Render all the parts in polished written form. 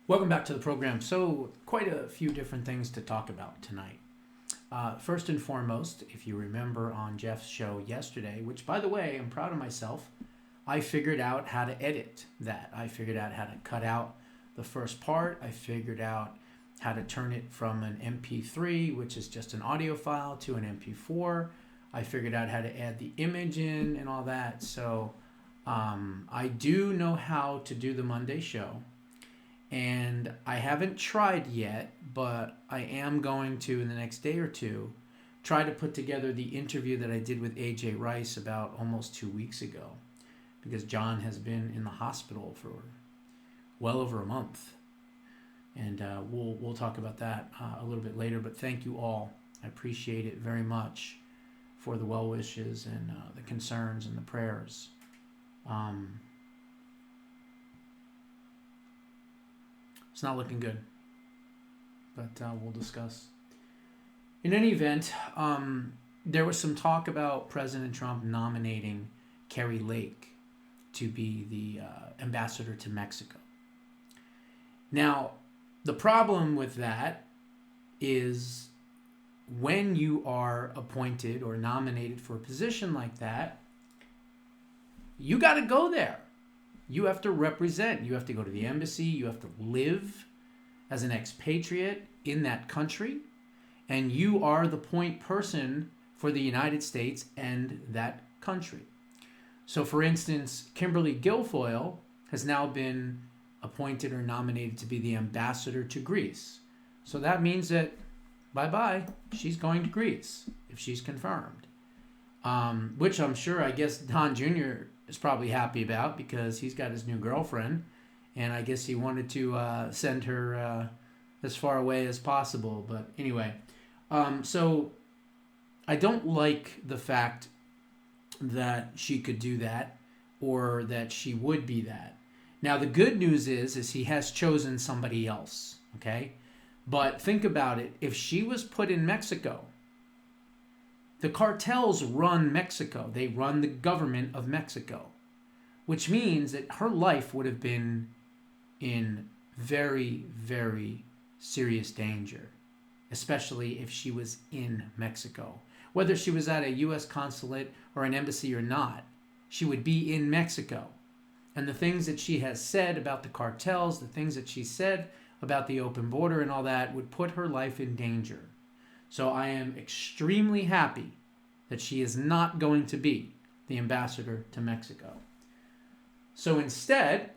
Welcome back to the program. So, quite a few different things to talk about tonight. First and foremost, if you remember on Jeff's show yesterday, which by the way, I'm proud of myself, I figured out how to edit that. I figured out how to cut out the first part. I figured out how to turn it from an MP3, which is just an audio file, to an MP4. I figured out how to add the image in and all that. So, I do know how to do the Monday show. And I haven't tried yet, but I am going to, in the next day or two, try to put together the interview that I did with AJ Rice about almost 2 weeks ago, because John has been in the hospital for well over a month. And we'll talk about that a little bit later. But thank you all. I appreciate it very much for the well wishes and the concerns and the prayers. It's not looking good, but we'll discuss. In any event, there was some talk about President Trump nominating Kari Lake to be the ambassador to Mexico. Now, the problem with that is when you are appointed or nominated for a position like that, you got to go there. You have to represent. You have to go to the embassy. You have to live as an expatriate in that country. And you are the point person for the United States and that country. So, for instance, Kimberly Guilfoyle has now been appointed or nominated to be the ambassador to Greece. So that means that, bye-bye, she's going to Greece if she's confirmed. Which I'm sure, I guess, Don Jr. is probably happy about because he's got his new girlfriend. And I guess he wanted to send her as far away as possible. But anyway, so I don't like the fact that she could do that or that she would be that. Now, the good news is he has chosen somebody else, okay? But think about it. If she was put in Mexico, the cartels run Mexico. They run the government of Mexico, which means that her life would have been in very, very serious danger, especially if she was in Mexico. Whether she was at a U.S. consulate or an embassy or not, she would be in Mexico. And the things that she has said about the cartels, the things that she said about the open border and all that would put her life in danger. So I am extremely happy that she is not going to be the ambassador to Mexico. So instead,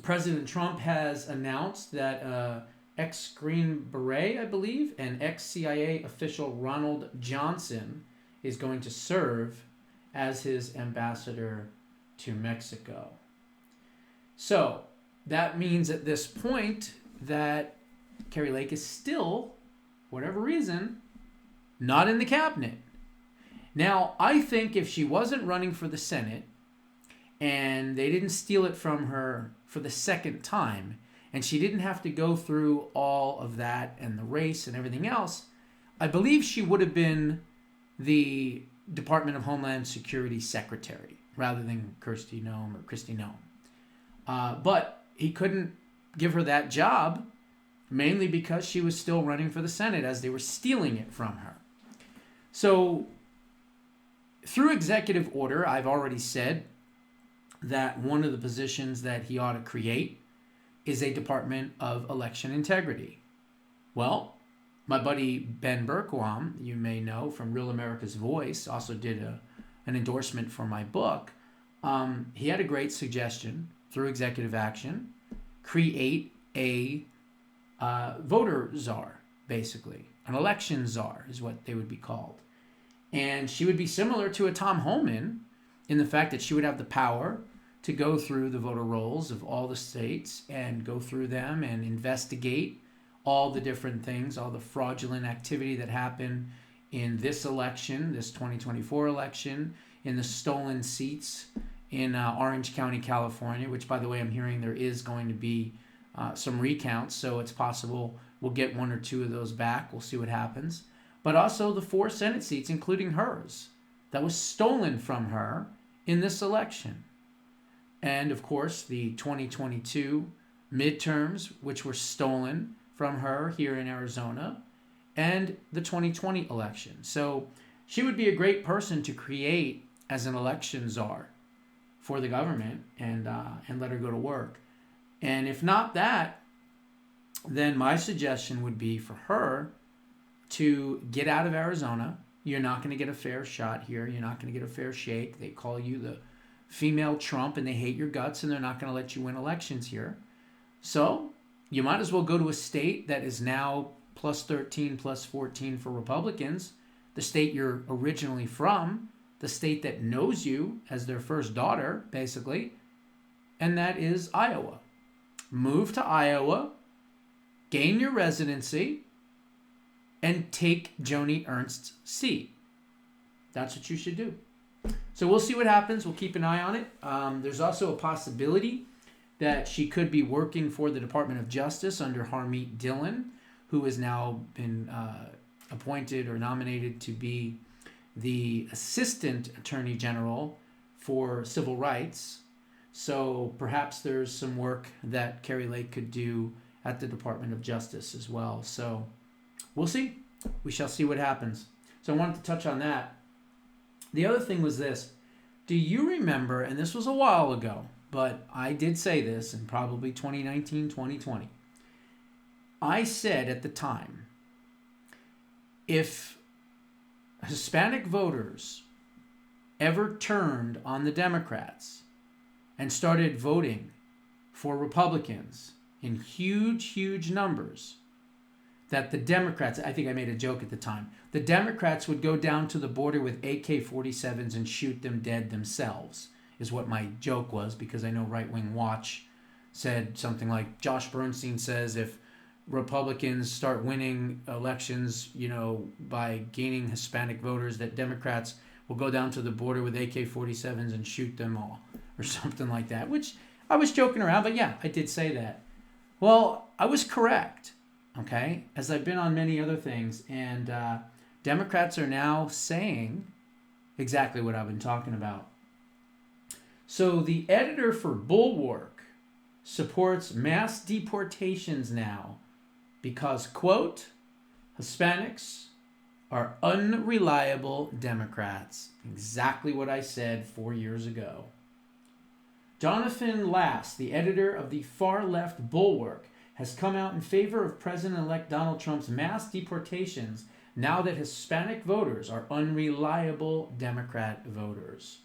President Trump has announced that ex-Green Beret, I believe, and ex-CIA official Ronald Johnson is going to serve as his ambassador to Mexico. So that means at this point that Kari Lake is still, for whatever reason, not in the cabinet. Now, I think if she wasn't running for the Senate and they didn't steal it from her for the second time, and she didn't have to go through all of that and the race and everything else, I believe she would have been the Department of Homeland Security Secretary rather than Kristi Noem. But he couldn't give her that job, mainly because she was still running for the Senate as they were stealing it from her. So, through executive order, I've already said that one of the positions that he ought to create is a Department of Election Integrity. Well, my buddy Ben Bergquam, you may know from Real America's Voice, also did an endorsement for my book. He had a great suggestion through executive action: create a voter czar, basically. An election czar is what they would be called. And she would be similar to a Tom Homan in the fact that she would have the power to go through the voter rolls of all the states and go through them and investigate all the different things, all the fraudulent activity that happened in this election, this 2024 election, in the stolen seats in Orange County, California, which, by the way, I'm hearing there is going to be some recounts, so it's possible we'll get one or two of those back. We'll see what happens. But also the 4 Senate seats, including hers, that was stolen from her in this election. And, of course, the 2022 midterms, which were stolen from her here in Arizona, and the 2020 election. So she would be a great person to create as an election czar for the government, and let her go to work. And if not that, then my suggestion would be for her to get out of Arizona. You're not going to get a fair shot here. You're not going to get a fair shake. They call you the female Trump, and they hate your guts, and they're not going to let you win elections here. So you might as well go to a state that is now plus 13, plus 14 for Republicans, the state you're originally from, the state that knows you as their first daughter, basically, and that is Iowa. Move to Iowa, gain your residency, and take Joni Ernst's seat. That's what you should do. So we'll see what happens. We'll keep an eye on it. There's also a possibility that she could be working for the Department of Justice under Harmeet Dillon, who has now been appointed or nominated to be the Assistant Attorney General for Civil Rights. So perhaps there's some work that Kari Lake could do at the Department of Justice as well. So we'll see. We shall see what happens. So I wanted to touch on that. The other thing was this. Do you remember, and this was a while ago, but I did say this in probably 2019, 2020. I said at the time, if Hispanic voters ever turned on the Democrats and started voting for Republicans in huge, huge numbers, that the Democrats, I think I made a joke at the time, the Democrats would go down to the border with AK-47s and shoot them dead themselves, is what my joke was, because I know Right Wing Watch said something like, Josh Bernstein says if Republicans start winning elections, by gaining Hispanic voters, that Democrats will go down to the border with AK-47s and shoot them all, or something like that, which I was joking around, but yeah, I did say that. Well, I was correct, okay, as I've been on many other things, and Democrats are now saying exactly what I've been talking about. So the editor for Bulwark supports mass deportations now because, quote, Hispanics are unreliable Democrats. Exactly what I said 4 years ago. Jonathan Lass, the editor of the far-left Bulwark, has come out in favor of President-elect Donald Trump's mass deportations now that Hispanic voters are unreliable Democrat voters.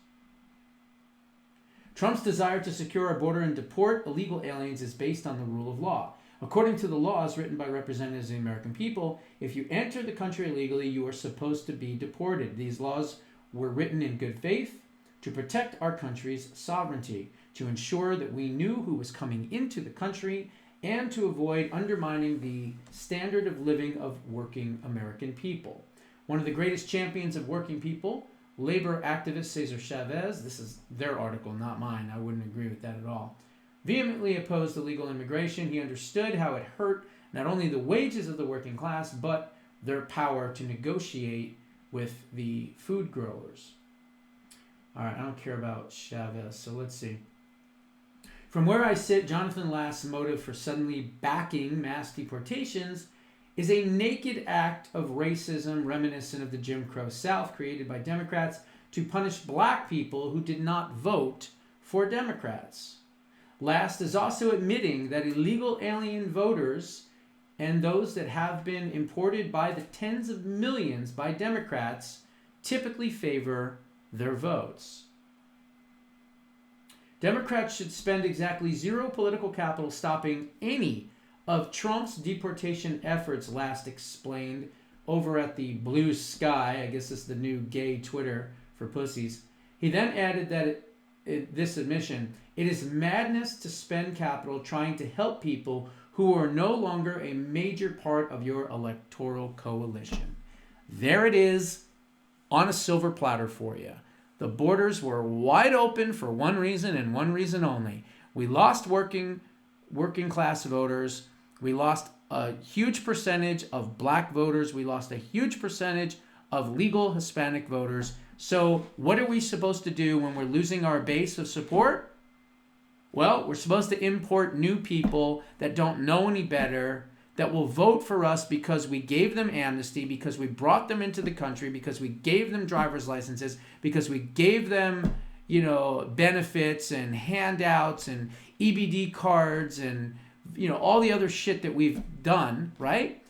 Trump's desire to secure our border and deport illegal aliens is based on the rule of law. According to the laws written by representatives of the American people, if you enter the country illegally, you are supposed to be deported. These laws were written in good faith to protect our country's sovereignty, to ensure that we knew who was coming into the country, and to avoid undermining the standard of living of working American people. One of the greatest champions of working people, labor activist Cesar Chavez, this is their article, not mine, I wouldn't agree with that at all, vehemently opposed illegal immigration. He understood how it hurt not only the wages of the working class, but their power to negotiate with the food growers. All right, I don't care about Chavez, so let's see. From where I sit, Jonathan Lass' motive for suddenly backing mass deportations is a naked act of racism reminiscent of the Jim Crow South created by Democrats to punish black people who did not vote for Democrats. Last is also admitting that illegal alien voters and those that have been imported by the tens of millions by Democrats typically favor their votes. Democrats should spend exactly zero political capital stopping any of Trump's deportation efforts, Last explained over at the Blue Sky. I guess it's the new gay Twitter for pussies. He then added that this admission, it is madness to spend capital trying to help people who are no longer a major part of your electoral coalition. There it is on a silver platter for you. The borders were wide open for one reason and one reason only. We lost working class voters. We lost a huge percentage of black voters. We lost a huge percentage of legal Hispanic voters. So what are we supposed to do when we're losing our base of support? Well, we're supposed to import new people that don't know any better, that will vote for us because we gave them amnesty, because we brought them into the country, because we gave them driver's licenses, because we gave them, benefits and handouts and EBD cards and, all the other shit that we've done, right?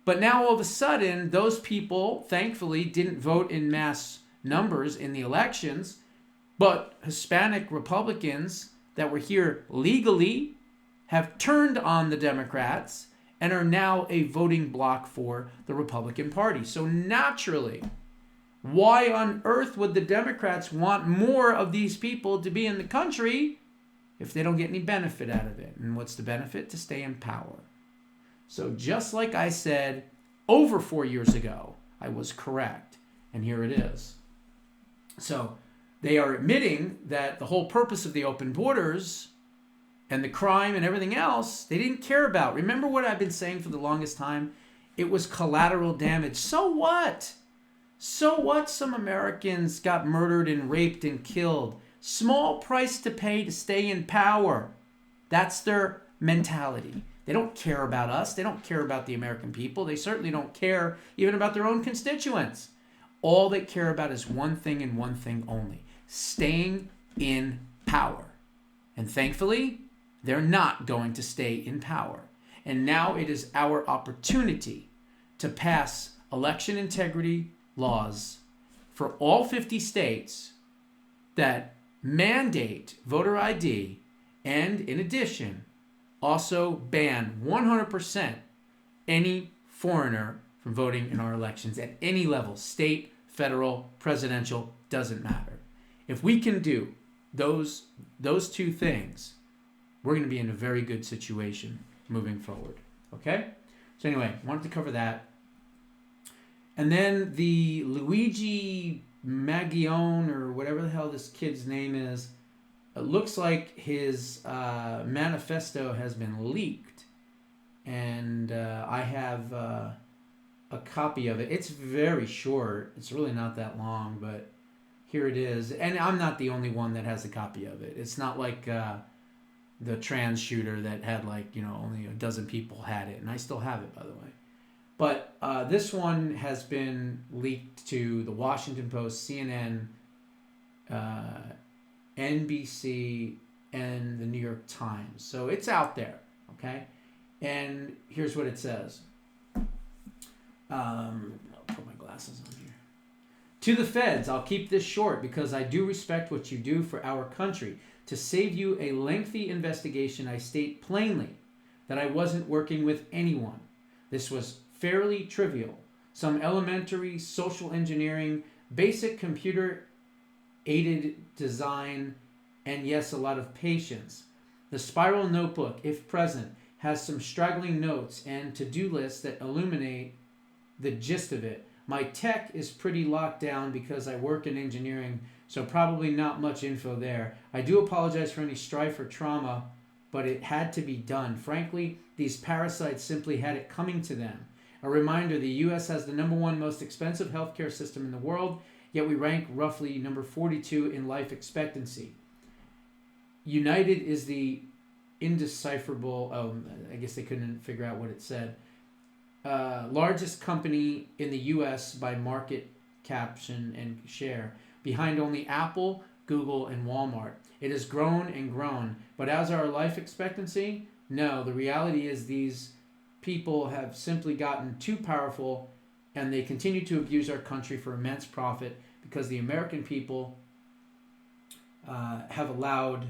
But now all of a sudden, those people, thankfully, didn't vote in mass numbers in the elections, but Hispanic Republicans that were here legally have turned on the Democrats and are now a voting bloc for the Republican Party. So naturally, why on earth would the Democrats want more of these people to be in the country if they don't get any benefit out of it? And what's the benefit? To stay in power. So just like I said over 4 years ago, I was correct. And here it is. So they are admitting that the whole purpose of the open borders and the crime and everything else, they didn't care about. Remember what I've been saying for the longest time? It was collateral damage. So what? So what? Some Americans got murdered and raped and killed. Small price to pay to stay in power. That's their mentality. They don't care about us. They don't care about the American people. They certainly don't care even about their own constituents. All they care about is one thing and one thing only: staying in power. And thankfully, they're not going to stay in power. And now it is our opportunity to pass election integrity laws for all 50 states that mandate voter ID and, in addition, also ban 100% any foreigner from voting in our elections at any level: state, federal, presidential, doesn't matter. If we can do those two things, we're going to be in a very good situation moving forward. Okay? So anyway, wanted to cover that. And then the Luigi Mangione, or whatever the hell this kid's name is, it looks like his manifesto has been leaked. And I have a copy of it. It's very short. It's really not that long, but here it is. And I'm not the only one that has a copy of it. It's not like the trans shooter that had only a dozen people had it. And I still have it, by the way. But this one has been leaked to the Washington Post, CNN, NBC, and the New York Times. So it's out there, okay? And here's what it says. I'll put my glasses on here. To the feds, I'll keep this short because I do respect what you do for our country. To save you a lengthy investigation, I state plainly that I wasn't working with anyone. This was fairly trivial. Some elementary social engineering, basic computer-aided design, and yes, a lot of patience. The spiral notebook, if present, has some straggling notes and to-do lists that illuminate the gist of it. My tech is pretty locked down because I work in engineering, so probably not much info there. I do apologize for any strife or trauma, but it had to be done. Frankly, these parasites simply had it coming to them. A reminder, the U.S. has the #1 most expensive healthcare system in the world, yet we rank roughly number 42 in life expectancy. United is the indecipherable, I guess they couldn't figure out what it said, largest company in the U.S. by market caption and share, behind only Apple, Google, and Walmart. It has grown and grown, but as our life expectancy, no, the reality is these people have simply gotten too powerful, and they continue to abuse our country for immense profit because the American people have allowed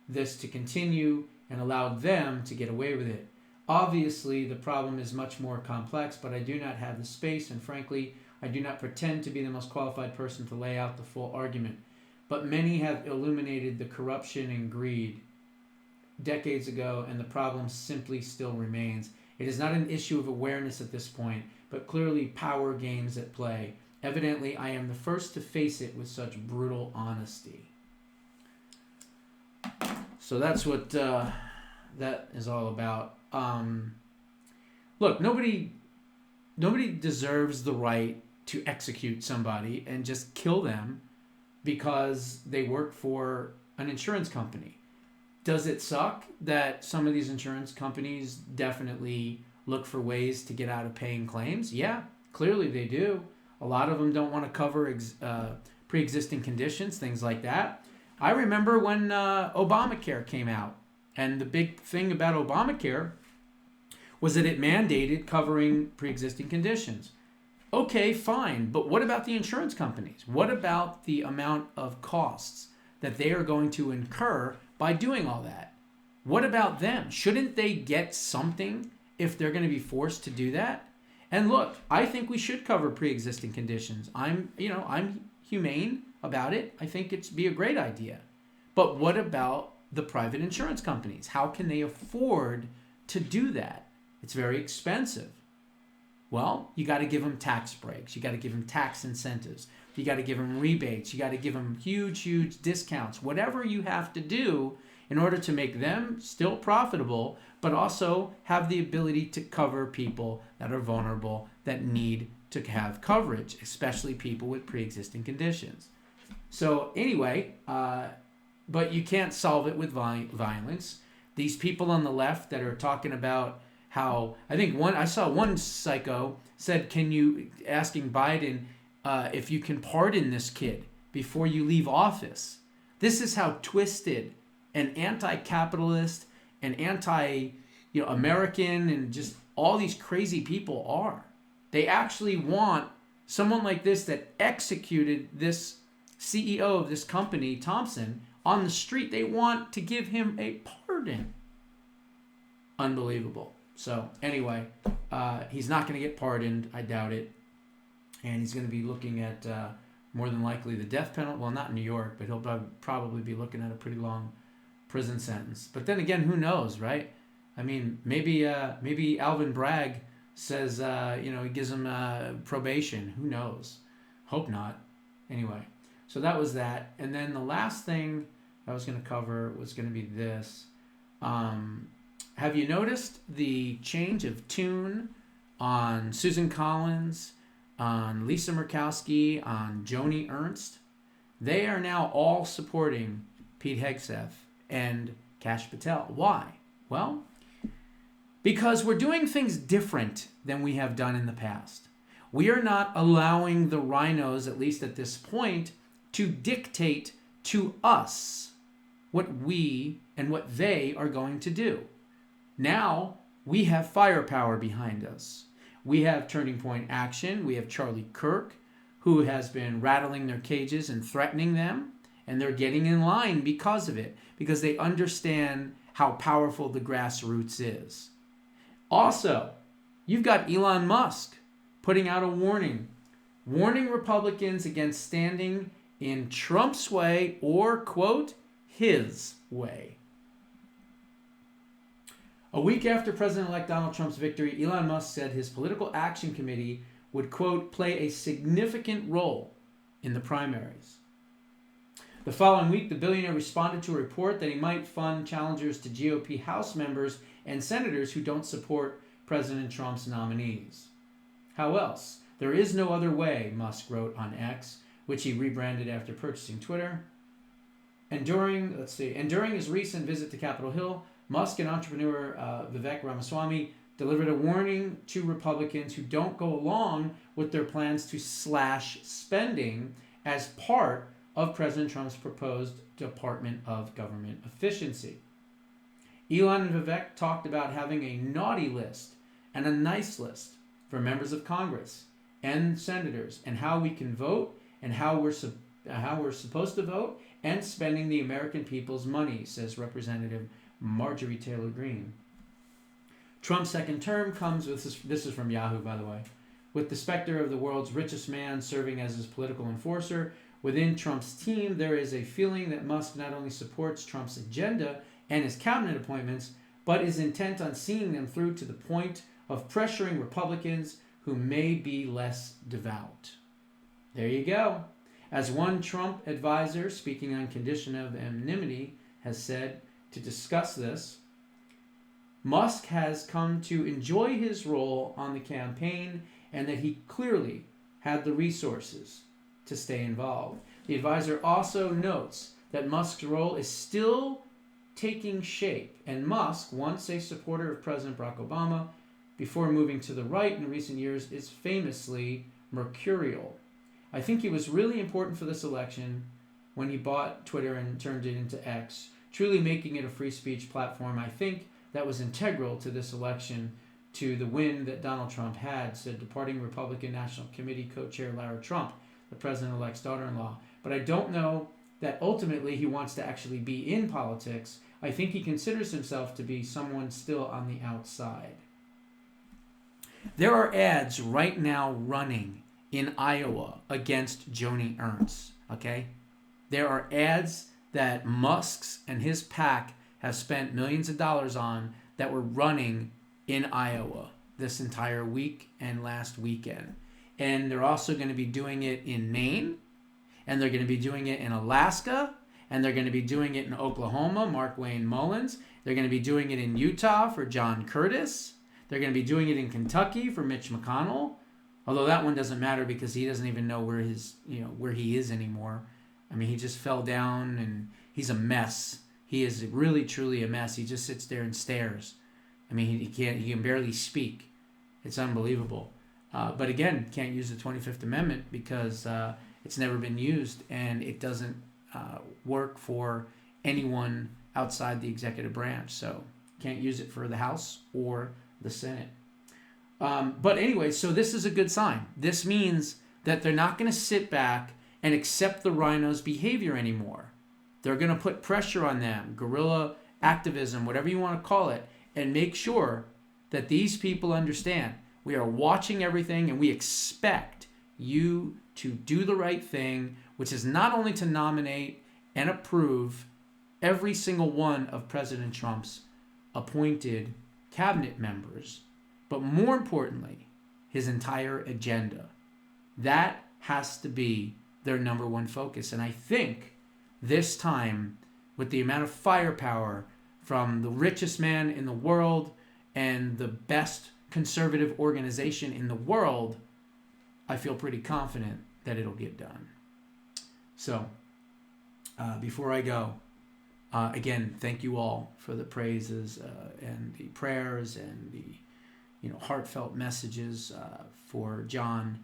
this to continue and allowed them to get away with it. Obviously, the problem is much more complex, but I do not have the space, and frankly, I do not pretend to be the most qualified person to lay out the full argument. But many have illuminated the corruption and greed decades ago, and the problem simply still remains. It is not an issue of awareness at this point, but clearly power games at play. Evidently, I am the first to face it with such brutal honesty. So that's what that is all about. Look, nobody deserves the right to execute somebody and just kill them because they work for an insurance company. Does it suck that some of these insurance companies definitely look for ways to get out of paying claims? Yeah, clearly they do. A lot of them don't want to cover pre-existing conditions, things like that. I remember when Obamacare came out, and the big thing about Obamacare was that it mandated covering pre-existing conditions. Okay, fine, but what about the insurance companies? What about the amount of costs that they are going to incur by doing all that? What about them? Shouldn't they get something if they're going to be forced to do that? And look, I think we should cover pre-existing conditions. I'm humane about it. I think it'd be a great idea. But what about the private insurance companies? How can they afford to do that? It's very expensive. Well, you got to give them tax breaks. You got to give them tax incentives. You got to give them rebates. You got to give them huge, huge discounts. Whatever you have to do in order to make them still profitable, but also have the ability to cover people that are vulnerable, that need to have coverage, especially people with pre-existing conditions. So anyway, but you can't solve it with violence. These people on the left that are talking about how, I saw one psycho said, asking Biden if you can pardon this kid before you leave office. This is how twisted and anti-capitalist and anti-American and just all these crazy people are. They actually want someone like this that executed this CEO of this company, Thompson, on the street. They want to give him a pardon. Unbelievable. So anyway, he's not going to get pardoned. I doubt it. And he's going to be looking at more than likely the death penalty. Well, not in New York, but he'll probably be looking at a pretty long prison sentence. But then again, who knows, right? I mean, maybe Alvin Bragg says, he gives him probation. Who knows? Hope not. Anyway, so that was that. And then the last thing I was going to cover was going to be this. Have you noticed the change of tune on Susan Collins, on Lisa Murkowski, on Joni Ernst? They are now all supporting Pete Hegseth and Kash Patel. Why? Well, because we're doing things different than we have done in the past. We are not allowing the rhinos, at least at this point, to dictate to us what we and what they are going to do. Now, we have firepower behind us. We have Turning Point Action. We have Charlie Kirk, who has been rattling their cages and threatening them. And they're getting in line because of it, because they understand how powerful the grassroots is. Also, you've got Elon Musk putting out a warning Republicans against standing in Trump's way or, quote, his way. A week after President-elect Donald Trump's victory, Elon Musk said his political action committee would, quote, play a significant role in the primaries. The following week, the billionaire responded to a report that he might fund challengers to GOP House members and senators who don't support President Trump's nominees. How else? There is no other way, Musk wrote on X, which he rebranded after purchasing Twitter. And during his recent visit to Capitol Hill, Musk and entrepreneur Vivek Ramaswamy delivered a warning to Republicans who don't go along with their plans to slash spending as part of President Trump's proposed Department of Government Efficiency. Elon and Vivek talked about having a naughty list and a nice list for members of Congress and senators, and how we can vote and how we're supposed to vote, and spending the American people's money, says Representative Marjorie Taylor Greene. Trump's second term comes with, this is from Yahoo, by the way, with the specter of the world's richest man serving as his political enforcer. Within Trump's team, there is a feeling that Musk not only supports Trump's agenda and his cabinet appointments, but is intent on seeing them through to the point of pressuring Republicans who may be less devout. There you go. As one Trump advisor, speaking on condition of anonymity, has said to discuss this, Musk has come to enjoy his role on the campaign and that he clearly had the resources to stay involved. The advisor also notes that Musk's role is still taking shape. And Musk, once a supporter of President Barack Obama, before moving to the right in recent years, is famously mercurial. I think he was really important for this election when he bought Twitter and turned it into X, truly making it a free speech platform. I think that was integral to this election, to the win that Donald Trump had, said departing Republican National Committee co-chair Lara Trump, the president-elect's daughter-in-law. But I don't know that ultimately he wants to actually be in politics. I think he considers himself to be someone still on the outside. There are ads right now running in Iowa against Joni Ernst, okay? There are ads that Musk's and his PAC have spent millions of dollars on that were running in Iowa this entire week and last weekend. And they're also going to be doing it in Maine, and they're going to be doing it in Alaska, and they're going to be doing it in Oklahoma, Mark Wayne Mullins. They're going to be doing it in Utah for John Curtis. They're going to be doing it in Kentucky for Mitch McConnell, although that one doesn't matter because he doesn't even know where he is anymore. I mean, he just fell down and he's a mess. He is really, truly a mess. He just sits there and stares. I mean, he can barely speak. It's unbelievable. But again, can't use the 25th Amendment because it's never been used and it doesn't work for anyone outside the executive branch. So can't use it for the House or the Senate. But anyway, so this is a good sign. This means that they're not going to sit back and accept the rhinos' behavior anymore. They're going to put pressure on them, guerrilla activism, whatever you want to call it, and make sure that these people understand we are watching everything and we expect you to do the right thing, which is not only to nominate and approve every single one of President Trump's appointed cabinet members, but more importantly, his entire agenda. That has to be their number one focus. And I think this time, with the amount of firepower from the richest man in the world and the best conservative organization in the world, I feel pretty confident that it'll get done. So, before I go, again, thank you all for the praises and the prayers and the heartfelt messages for John.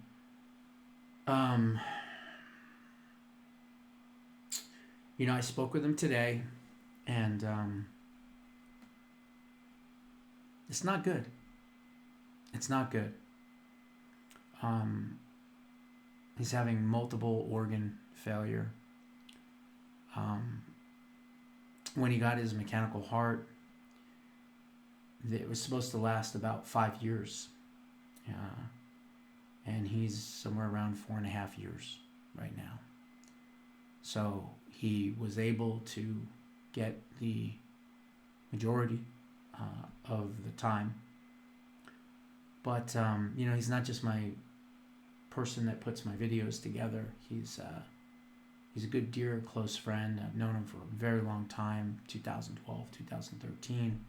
I spoke with him today, and it's not good. It's not good. He's having multiple organ failure. When he got his mechanical heart, it was supposed to last about 5 years. And he's somewhere around 4.5 years right now. So he was able to get the majority of the time. But, he's not just my person that puts my videos together. He's a good, dear, close friend. I've known him for a very long time, 2012, 2013.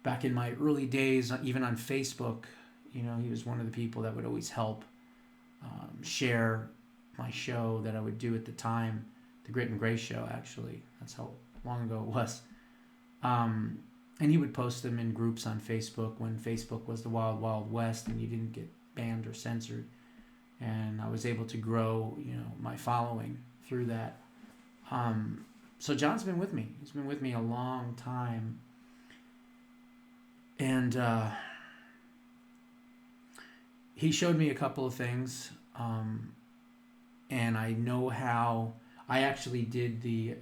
Back in my early days, even on Facebook, he was one of the people that would always help share my show that I would do at the time, the Grit and Grace show, actually. That's how long ago it was. And he would post them in groups on Facebook when Facebook was the Wild Wild West and you didn't get banned or censored. And I was able to grow, my following through that. So John's been with me. He's been with me a long time. And he showed me a couple of things. And I know how I actually did the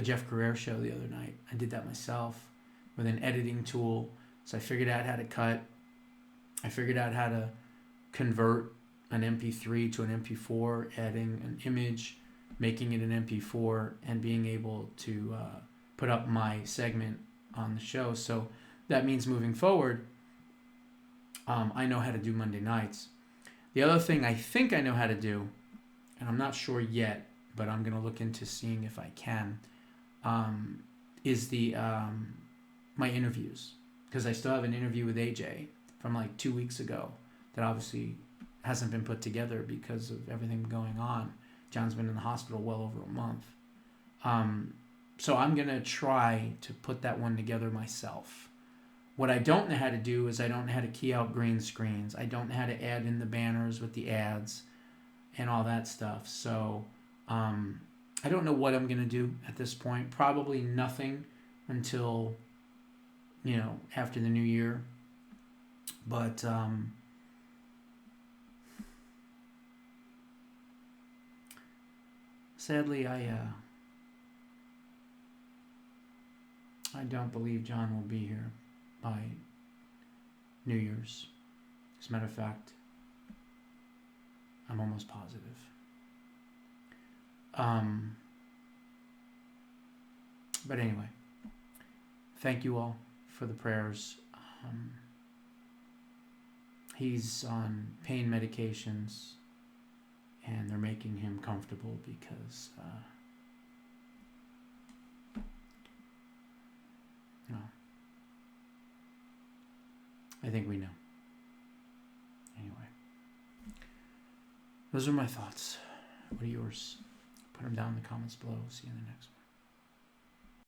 Jeff Guerrero show the other night. I did that myself with an editing tool. So I figured out how to cut. I figured out how to convert an MP3 to an MP4, adding an image, making it an MP4, and being able to put up my segment on the show. So that means moving forward, I know how to do Monday nights. The other thing I think I know how to do, and I'm not sure yet, but I'm going to look into seeing if I can, is the my interviews. Because I still have an interview with AJ from like 2 weeks ago that obviously hasn't been put together because of everything going on. John's been in the hospital well over a month. So I'm going to try to put that one together myself. What I don't know how to do is I don't know how to key out green screens. I don't know how to add in the banners with the ads and all that stuff. So I don't know what I'm going to do at this point. Probably nothing until, after the new year. But sadly, I don't believe John will be here by New Year's. As a matter of fact, I'm almost positive. But anyway, thank you all for the prayers. He's on pain medications, and they're making him comfortable because I think we know. Anyway, those are my thoughts. What are yours? Put them down in the comments below. See you in the next one.